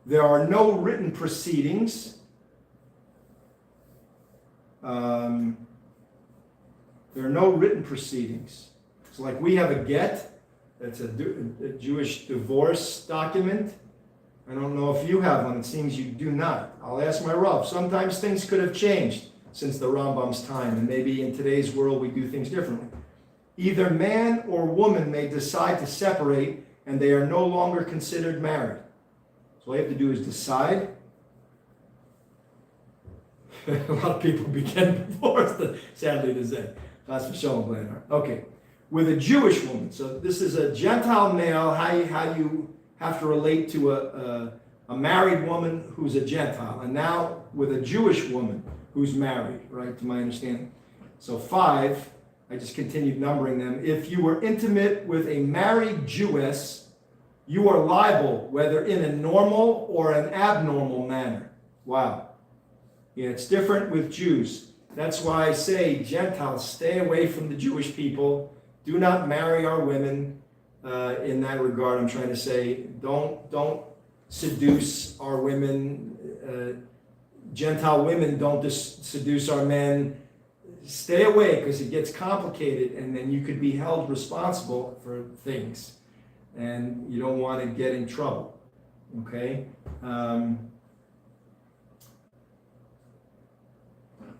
There are no written proceedings. There are no written proceedings. It's like we have a get, that's a Jewish divorce document. I don't know if you have one, it seems you do not. I'll ask my Rav. Sometimes things could have changed since the Rambam's time, and maybe in today's world we do things differently. Either man or woman may decide to separate, and they are no longer considered married. So all you have to do is decide. A lot of people begin divorced, sadly to say. That's for sure. Okay. With a Jewish woman, so this is a Gentile male, how you have to relate to a married woman who's a Gentile, and now with a Jewish woman who's married, right, to my understanding. So 5, I just continued numbering them. If you were intimate with a married Jewess, you are liable, whether in a normal or an abnormal manner. Wow. Yeah, it's different with Jews. That's why I say, Gentiles, stay away from the Jewish people. Do not marry our women. In that regard, I'm trying to say, don't seduce our women. Gentile women don't seduce our men. Stay away, because it gets complicated, and then you could be held responsible for things, and you don't want to get in trouble. Okay.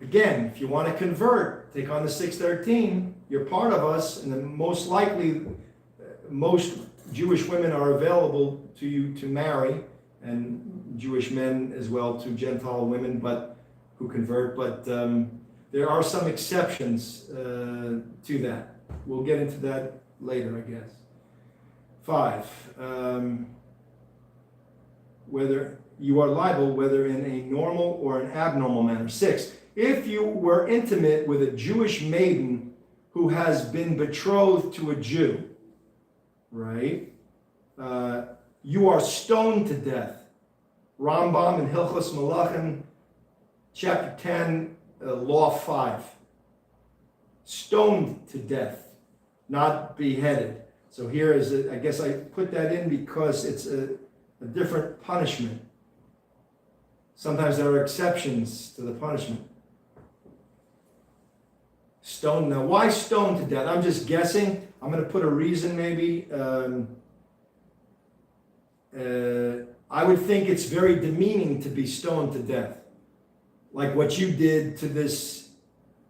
Again, if you want to convert, take on the 613. You're part of us, and then most likely, most Jewish women are available to you to marry, and Jewish men as well to Gentile women, but who convert. But there are some exceptions to that. We'll get into that later, I guess. 5. Whether you are liable, whether in a normal or an abnormal manner. 6. If you were intimate with a Jewish maiden who has been betrothed to a Jew, right? You are stoned to death. Rambam in Hilchos Malachim, chapter 10, law 5. Stoned to death, not beheaded. So here is, I guess I put that in because it's a different punishment. Sometimes there are exceptions to the punishment. Stoned. Now, why stoned to death? I'm just guessing. I'm going to put a reason maybe. I would think it's very demeaning to be stoned to death. Like what you did to this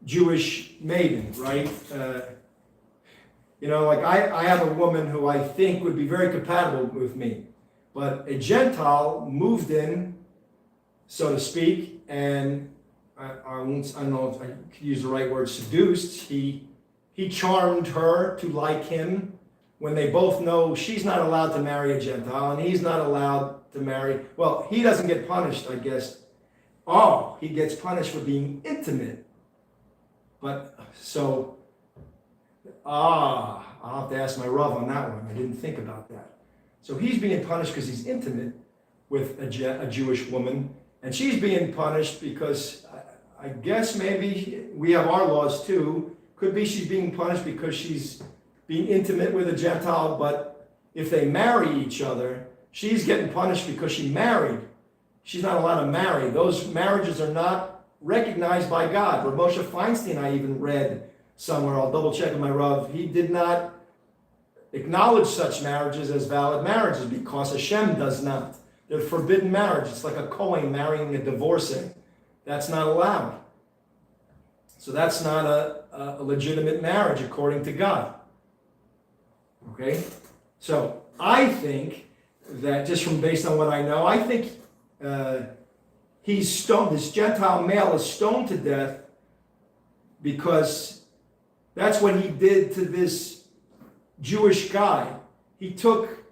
Jewish maiden, right? Like I have a woman who I think would be very compatible with me. But a Gentile moved in, so to speak, and I don't know if I could use the right word, seduced. He charmed her to like him when they both know she's not allowed to marry a Gentile and he's not allowed to marry. Well, he doesn't get punished, I guess. Oh, he gets punished for being intimate. But I'll have to ask my Rav on that one. I didn't think about that. So he's being punished because he's intimate with a Jewish woman, and she's being punished because I guess maybe we have our laws too. Could be she's being punished because she's being intimate with a Gentile, but if they marry each other, she's getting punished because she married. She's not allowed to marry. Those marriages are not recognized by God. Rav Moshe Feinstein, I even read somewhere, I'll double check with my Rav, he did not acknowledge such marriages as valid marriages because Hashem does not. They're forbidden marriage. It's like a Kohen marrying a divorcee. That's not allowed. So that's not a legitimate marriage according to God. Okay? So I think that just from based on what I know, I think he's stoned, this Gentile male is stoned to death because that's what he did to this Jewish guy. He took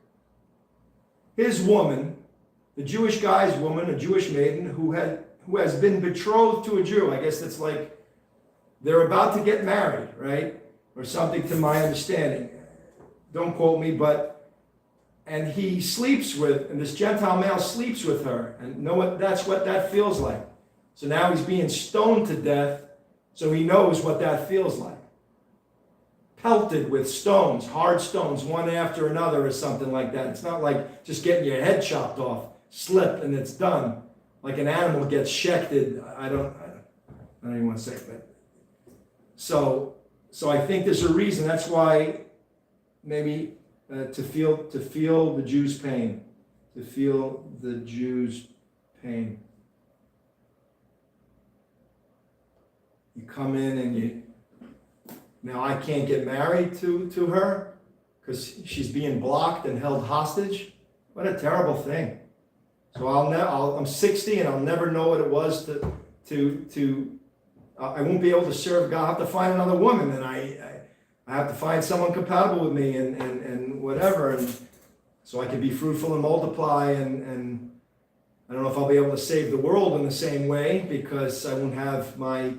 his woman, the Jewish guy's woman, a Jewish maiden who has been betrothed to a Jew. I guess that's like they're about to get married, right? Or something to my understanding. Don't quote me, and he sleeps with, and this Gentile male sleeps with her, and that's what that feels like. So now he's being stoned to death, so he knows what that feels like. Pelted with stones, hard stones, one after another or something like that. It's not like just getting your head chopped off, slip, and it's done. Like an animal gets shechted. I don't even want to say it, but so I think there's a reason. That's why maybe to feel the Jews' pain, to feel the Jews' pain. You come in and now I can't get married to her because she's being blocked and held hostage. What a terrible thing. So I'm 60 and I'll never know what it was to I won't be able to serve God. I have to find another woman, and I have to find someone compatible with me and whatever, and so I can be fruitful and multiply, and I don't know if I'll be able to save the world in the same way because I won't have my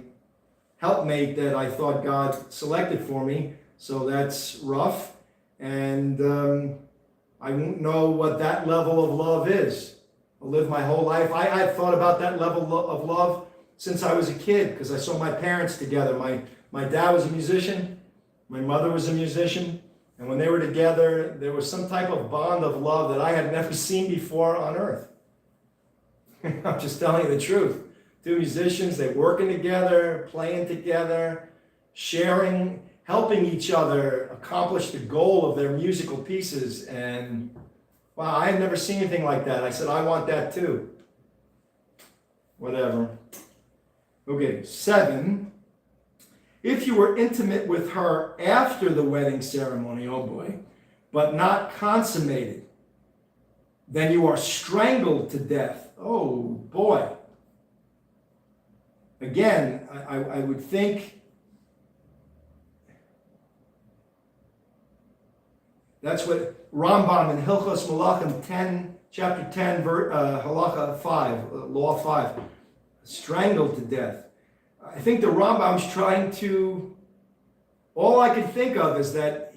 helpmate that I thought God selected for me. So that's rough, and I won't know what that level of love is. I'll live my whole life. I've thought about that level of love since I was a kid because I saw my parents together. My dad was a musician. My mother was a musician. And when they were together, there was some type of bond of love that I had never seen before on earth. I'm just telling you the truth. Two musicians, they're working together, playing together, sharing, helping each other accomplish the goal of their musical pieces. And wow, I had never seen anything like that. I said, I want that too. Whatever. Okay, 7. If you were intimate with her after the wedding ceremony, oh boy, but not consummated, then you are strangled to death. Oh boy. Again, I would think that's what Rambam in Hilchos Malachim 10, chapter 10, halacha 5, law 5, strangled to death. I think the Rambam's trying to, all I can think of is that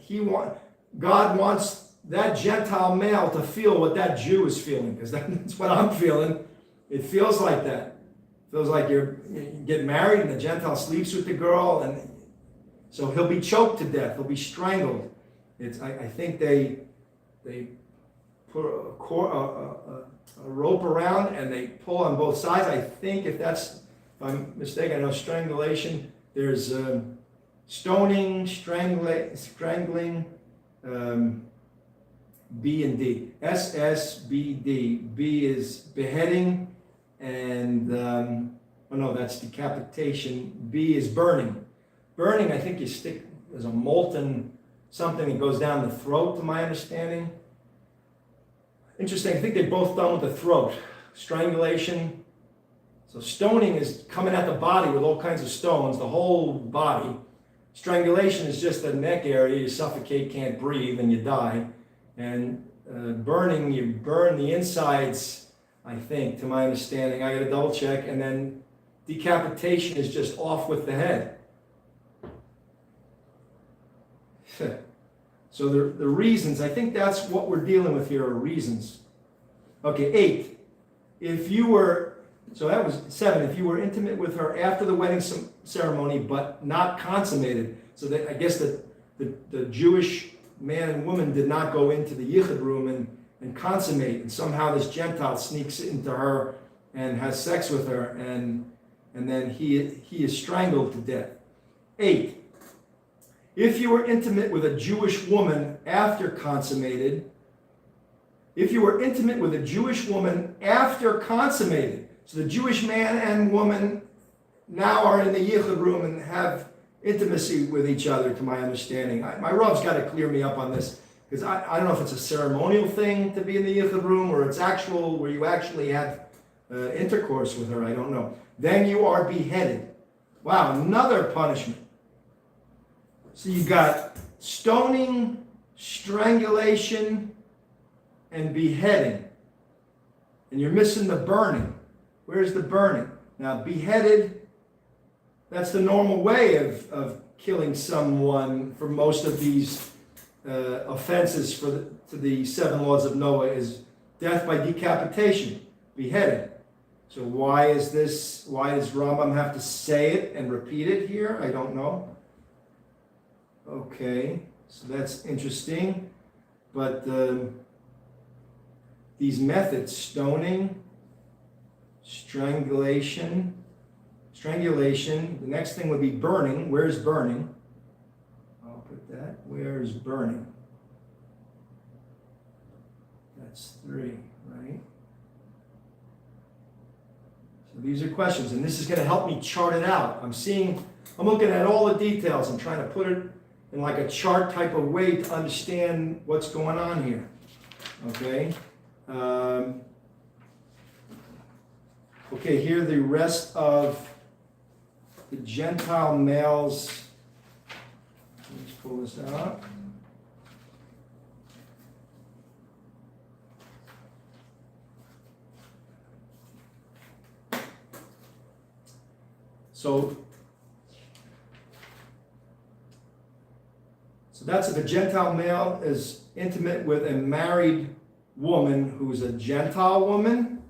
God wants that Gentile male to feel what that Jew is feeling, because that's what I'm feeling. It feels like that. It feels like you get married and the Gentile sleeps with the girl, and so he'll be choked to death. He'll be strangled. I think they put a rope around and they pull on both sides. I think if I'm mistaken, I know strangulation. There's stoning, strangling, B and D. SSBD. B is beheading, and that's decapitation. B is burning. Burning, I think you stick, there's a molten something that goes down the throat, to my understanding. Interesting, I think they're both done with the throat. Strangulation. So stoning is coming at the body with all kinds of stones, the whole body. Strangulation is just the neck area. You suffocate, can't breathe, and you die. And burning, you burn the insides, I think, to my understanding. I got to double check. And then decapitation is just off with the head. So the reasons, I think that's what we're dealing with here, are reasons. Okay, 8. So that was 7. If you were intimate with her after the wedding ceremony, but not consummated. So that, I guess the Jewish man and woman did not go into the yichud room and consummate, and somehow this Gentile sneaks into her and has sex with her, and then he is strangled to death. 8. If you were intimate with a Jewish woman after consummated, so the Jewish man and woman now are in the yichud room and have intimacy with each other, to my understanding. My Rav's got to clear me up on this, because I don't know if it's a ceremonial thing to be in the yichud room, or it's actual, where you actually have intercourse with her, I don't know. Then you are beheaded. Wow, another punishment. So you got stoning, strangulation, and beheading. And you're missing the burning. Where's the burning? Now, beheaded, that's the normal way of killing someone for most of these offenses to the 7 laws of Noah, is death by decapitation, beheaded. So why does Rambam have to say it and repeat it here? I don't know. Okay, so that's interesting. But these methods, stoning, strangulation, the next thing would be burning. Where's burning? I'll put that. Where's burning? That's 3, right? So these are questions, and this is going to help me chart it out. I'm looking at all the details. I'm trying to put it in like a chart type of way to understand what's going on here. Okay? Okay, here are the rest of the Gentile males. Let's pull this out. So that's if a Gentile male is intimate with a married woman who's a Gentile woman,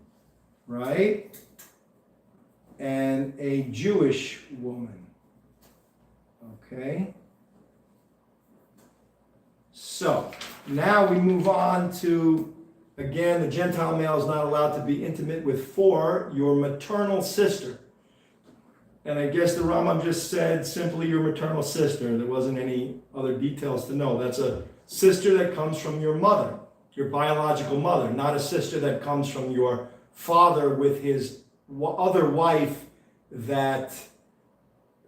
right? And a Jewish woman. Okay? So, now we move on to, again, the Gentile male is not allowed to be intimate with 4, your maternal sister. And I guess the Rambam just said simply your maternal sister. There wasn't any other details to know. That's a sister that comes from your mother, your biological mother, not a sister that comes from your father with his other wife that,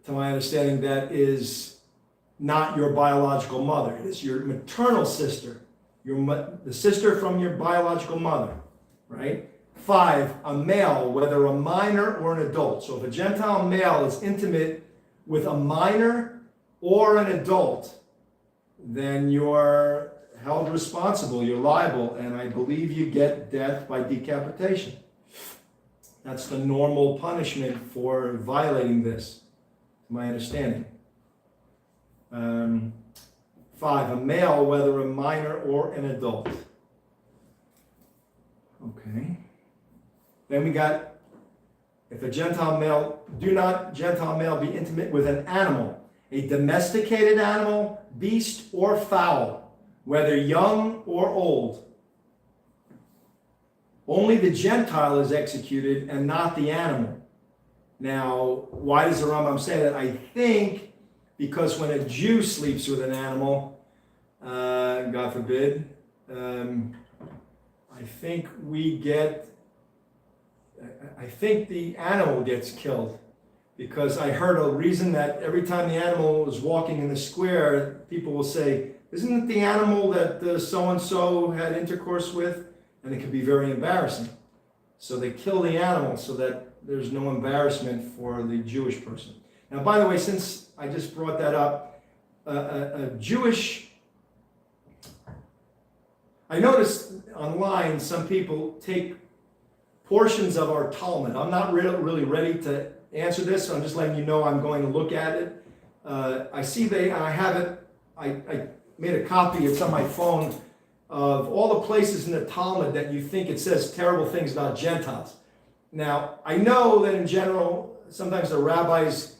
to my understanding, that is not your biological mother. It is your maternal sister, the sister from your biological mother, right? 5, a male, whether a minor or an adult. So if a Gentile male is intimate with a minor or an adult, then you're held responsible, you're liable, and I believe you get death by decapitation. That's the normal punishment for violating this, to my understanding. 5, a male, whether a minor or an adult. Okay. Then we got, if a Gentile male, do not Gentile male be intimate with an animal, a domesticated animal, beast, or fowl, whether young or old. Only the Gentile is executed and not the animal. Now, why does the Rambam say that? I think because when a Jew sleeps with an animal, God forbid, I think the animal gets killed, because I heard a reason that every time the animal was walking in the square, people will say, isn't it the animal that so-and-so had intercourse with? And it can be very embarrassing. So they kill the animal so that there's no embarrassment for the Jewish person. Now, by the way, since I just brought that up, I noticed online some people take portions of our Talmud. I'm not really ready to answer this, so I'm just letting you know I'm going to look at it. I see I have it, made a copy, it's on my phone, of all the places in the Talmud that you think it says terrible things about Gentiles. Now, I know that in general, sometimes the rabbis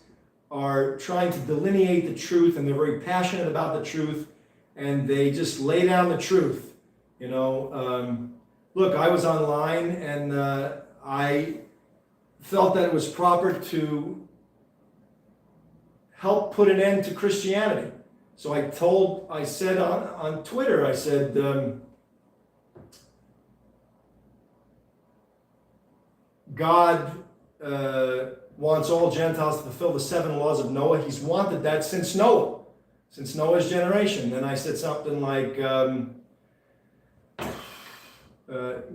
are trying to delineate the truth, and they're very passionate about the truth, and they just lay down the truth. Look, I was online, and I felt that it was proper to help put an end to Christianity. So I said on Twitter, I said, God wants all Gentiles to fulfill the 7 laws of Noah. He's wanted that since Noah's generation. And I said something like,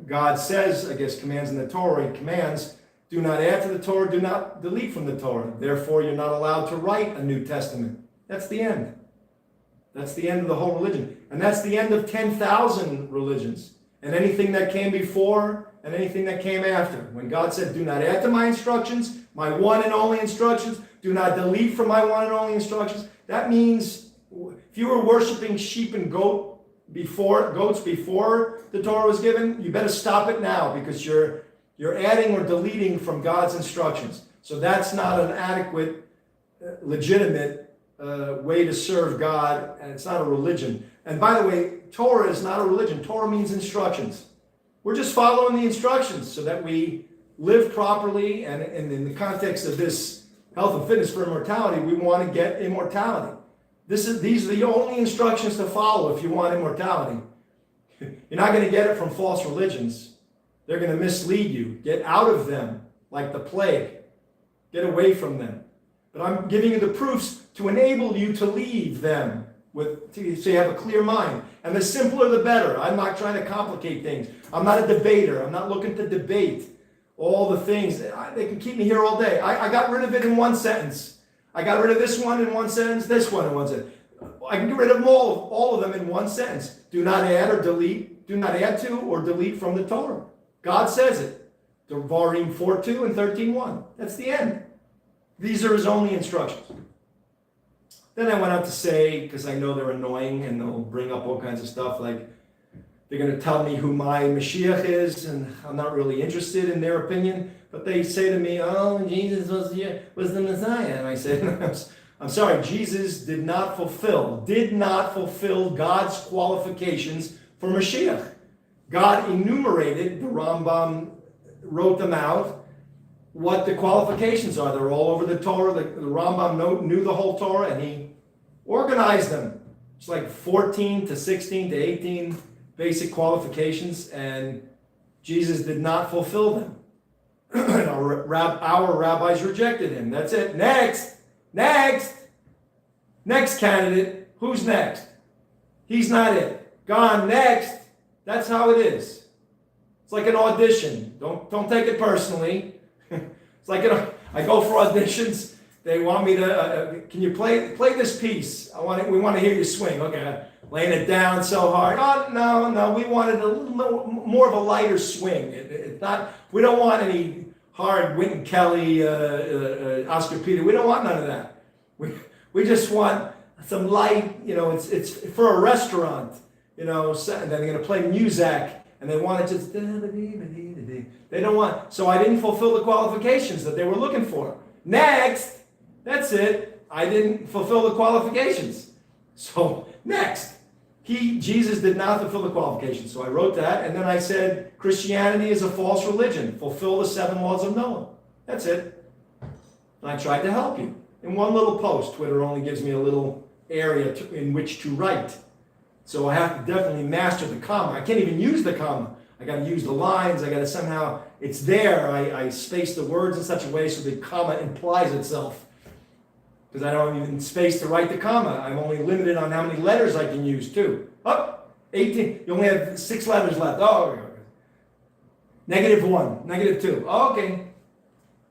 God says, I guess, commands in the Torah, he commands, do not add to the Torah, do not delete from the Torah. Therefore, you're not allowed to write a New Testament. That's the end. That's the end of the whole religion. And that's the end of 10,000 religions. And anything that came before and anything that came after. When God said, do not add to my instructions, my one and only instructions, do not delete from my one and only instructions. That means if you were worshiping sheep and goats before the Torah was given, you better stop it now, because you're adding or deleting from God's instructions. So that's not an adequate, legitimate way to serve God, and it's not a religion. And by the way, Torah is not a religion. Torah means instructions. We're just following the instructions so that we live properly, and in the context of this health and fitness for immortality, we want to get immortality. These are the only instructions to follow if you want immortality. You're not going to get it from false religions. They're going to mislead you. Get out of them like the plague. Get away from them. But I'm giving you the proofs to enable you to leave them so you have a clear mind. And the simpler the better. I'm not trying to complicate things. I'm not a debater. I'm not looking to debate all the things. They can keep me here all day. I got rid of it in one sentence. I got rid of this one in one sentence, this one in one sentence. I can get rid of all of them in one sentence. Do not add or delete. Do not add to or delete from the Torah. God says it. Devarim 4:2 and 13:1. That's the end. These are his only instructions. Then I went on to say, because I know they're annoying and they'll bring up all kinds of stuff, like they're going to tell me who my Mashiach is, and I'm not really interested in their opinion, but they say to me, oh, Jesus was the Messiah. And I said, I'm sorry, Jesus did not fulfill God's qualifications for Mashiach. God enumerated, the Rambam wrote them out, what the qualifications are. They're all over the Torah. The Rambam knew the whole Torah, and he organized them. It's like 14 to 16 to 18 basic qualifications, and Jesus did not fulfill them. Our rabbis rejected him. That's it. Next candidate. Who's next? He's not it. Gone. Next. That's how it is. It's like an audition. Don't take it personally. It's like I go for auditions. They want me to. Can you play this piece? We want to hear you swing. Okay, laying it down so hard. Oh no. We wanted a little more of a lighter swing. It's not. We don't want any hard Wynton Kelly, Oscar Peter. We don't want none of that. We just want some light. It's for a restaurant. And then they're going to play music. And they want it just, they don't want, so I didn't fulfill the qualifications that they were looking for. Next, that's it. I didn't fulfill the qualifications. So next, Jesus did not fulfill the qualifications. So I wrote that, and then I said, Christianity is a false religion. Fulfill the 7 laws of Noah. That's it. And I tried to help you. In one little post, Twitter only gives me a little area in which to write. So I have to definitely master the comma. I can't even use the comma. I got to use the lines. I got to somehow, it's there. I space the words in such a way so the comma implies itself. Because I don't even space to write the comma. I'm only limited on how many letters I can use too. 18. You only have 6 letters left. Oh, okay. -1, -2. Oh, okay.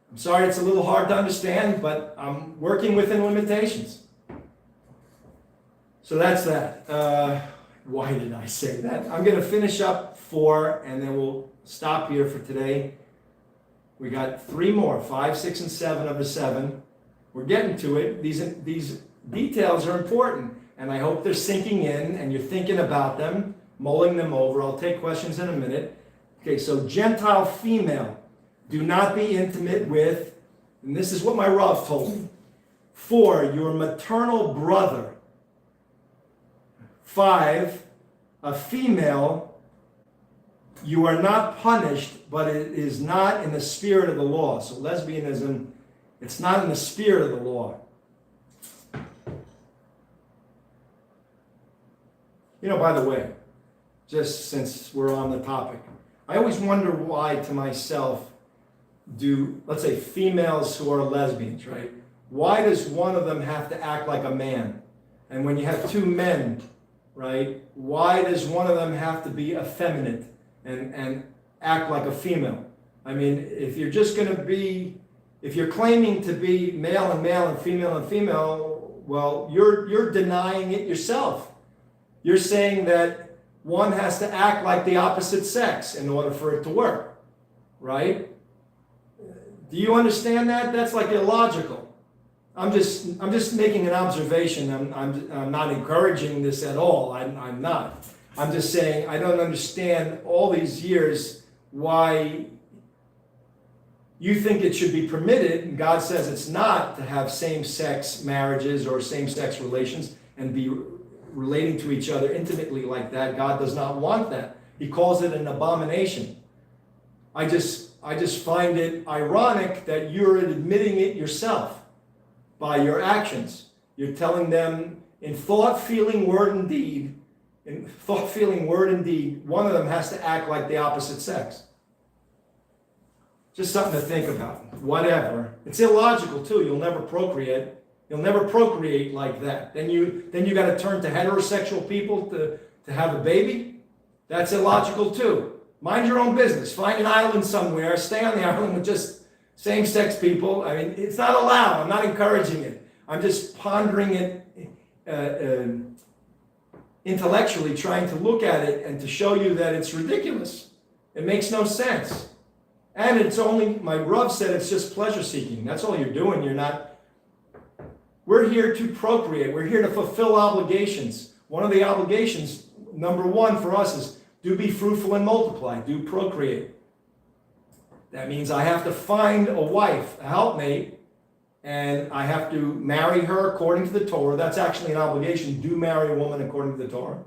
I'm sorry it's a little hard to understand, but I'm working within limitations. So that's that. Why did I say that? I'm going to finish up 4, and then we'll stop here for today. We got 3 more, 5, 6, and 7 of the 7. We're getting to it. These details are important. and I hope they're sinking in and you're thinking about them, mulling them over. I'll take questions in a minute. Okay, so Gentile female, do not be intimate with, and this is what my Rav told me, for your maternal brother. 5, a female, you are not punished, but it is not in the spirit of the law. So lesbianism, it's not in the spirit of the law. You know, by the way, just since we're on the topic, I always wonder why to myself do, let's say, females who are lesbians, right? Why does one of them have to act like a man? And when you have two men, right, why does one of them have to be effeminate and act like a female? I mean, if you're just going to be, if you're claiming to be male and female, well, you're denying it yourself. You're saying that one has to act like the opposite sex in order for it to work, right? Do you understand that? That's like illogical. I'm just making an observation. I'm not encouraging this at all. I'm not. I'm just saying I don't understand all these years why you think it should be permitted, and God says it's not, to have same-sex marriages or same-sex relations and be relating to each other intimately like that. God does not want that. He calls it an abomination. I just find it ironic that you're admitting it yourself by your actions. You're telling them in thought, feeling, word, and deed, one of them has to act like the opposite sex. Just something to think about. Whatever. It's illogical too. You'll never procreate. You'll never procreate like that. Then you got to turn to heterosexual people to have a baby. That's illogical too. Mind your own business. Find an island somewhere. Stay on the island with just same-sex people. I mean, it's not allowed. I'm not encouraging it. I'm just pondering it intellectually, trying to look at it and to show you that it's ridiculous. It makes no sense. And it's only, my Rav said, it's just pleasure seeking. That's all you're doing. You're not. We're here to procreate. We're here to fulfill obligations. One of the obligations, number one for us, is do be fruitful and multiply. Do procreate. That means I have to find a wife, a helpmate, and I have to marry her according to the Torah. That's actually an obligation. Do marry a woman according to the Torah.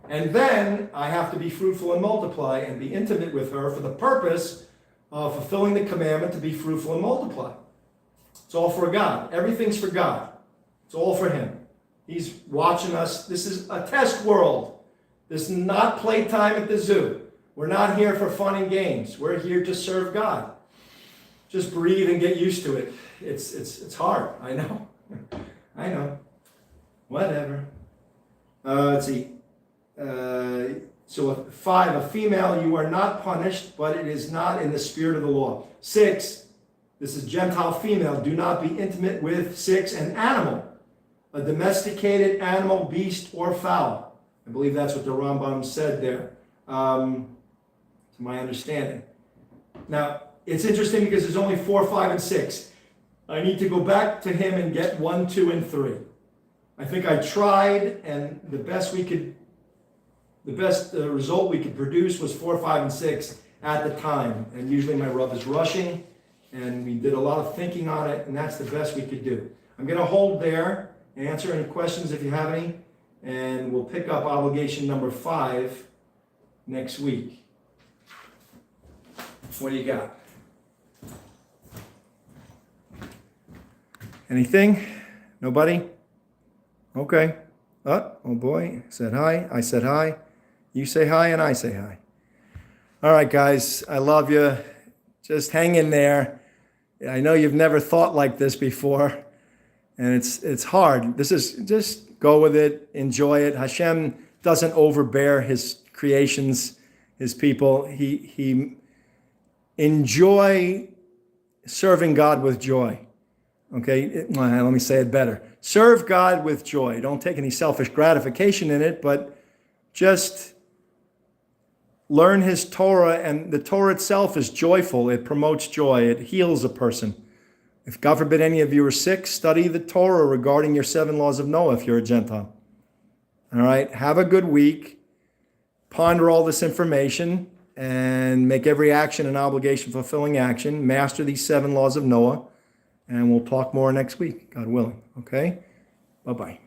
And then I have to be fruitful and multiply and be intimate with her for the purpose of fulfilling the commandment to be fruitful and multiply. It's all for God. Everything's for God. It's all for Him. He's watching us. This is a test world. This is not playtime at the zoo. We're not here for fun and games. We're here to serve God. Just breathe and get used to it. It's hard. I know. I know. Whatever. Let's see. So 5, a female, you are not punished, but it is not in the spirit of the law. 6, this is Gentile female, do not be intimate with. 6, an animal, a domesticated animal, beast, or fowl. I believe that's what the Rambam said there, to my understanding. Now, it's interesting because there's only 4, 5, and 6. I need to go back to him and get 1, 2, and 3. I think I tried, and the best result we could produce was 4, 5, and 6 at the time. And usually my Rav is rushing, and we did a lot of thinking on it, and that's the best we could do. I'm going to hold there and answer any questions if you have any, and we'll pick up obligation number 5 next week. What do you got? Anything? Nobody? Okay. Oh boy. Said hi. I said hi. You say hi and I say hi. All right, guys. I love you. Just hang in there. I know you've never thought like this before, and it's hard. This is just go with it. Enjoy it. Hashem doesn't overbear His creations, His people. He enjoy serving God with joy. Okay, let me say it better. Serve God with joy. Don't take any selfish gratification in it, but just learn His Torah, and the Torah itself is joyful. It promotes joy. It heals a person. If God forbid any of you are sick, study the Torah regarding your 7 laws of Noah if you're a Gentile. All right. Have a good week. Ponder all this information and make every action an obligation fulfilling action. Master these 7 laws of Noah. And we'll talk more next week, God willing. Okay? Bye-bye.